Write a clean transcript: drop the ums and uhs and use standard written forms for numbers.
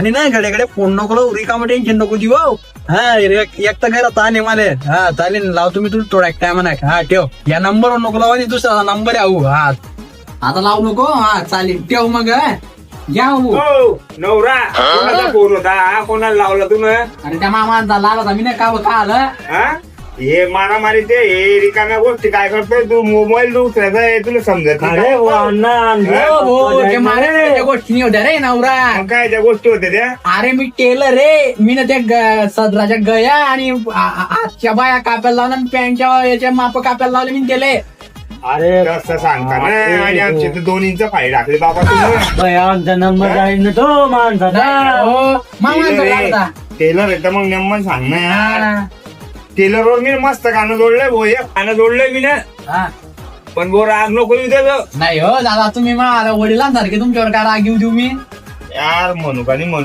आणि नाही गड्याकडे फोन नको लावू, रिकामं टेन्शन नको देऊ हो. हा एक तर घरात ताण आहे मला. हा चालेल, लावतो मी तुला थोड्या टायमा नाही. हा ठेव, या नंबरवर नको लावा आणि दुसरा नंबर आहे. हा आता लावू नको. हा चालेल, ठेव मग. घ्या हो नवरा कोणाचा फोन होता हा? कोणाला लावला तू ना? आणि त्या मामांचा लावला होता मी, नाही का आलं. हा हे मारामारी ते हे रिकाम्या गोष्टी काय करतोय तू? मोबाईल दुसऱ्याचा आहे, तुला समजत नाही अरे का? वा अण्णा गोष्टी होत्या रे नवरा. मग काय त्या गोष्टी होत्या त्या? अरे मी टेलर रे, मी ना त्या सदराच्या गया आणि आजच्या बाया काप्याला लावल्या आणि पॅन्टच्या याच्या माप काप्याला लावले मी केले. अरे कसं सांगता ना? आणि आमचे तर 2 इंच फाई टाकले बाबा तुम्ही. बाया, आमचा नंबर जाईल ना तो माणसाचा. मामांचा लागला. टेलर आहे तर मग नेमकं सांग ना यार. टेलर वर मी मस्त गाणं जोडलंय भो, हे गाणं जोडलंय मी ना. हा. पण भो राग नको येऊ त्याचं. नाही हो दादा, तुम्ही मला वडिलांसारखे, तुमच्यावर काय राग घेऊ देऊ मी. यार म्हणू का नाही म्हणू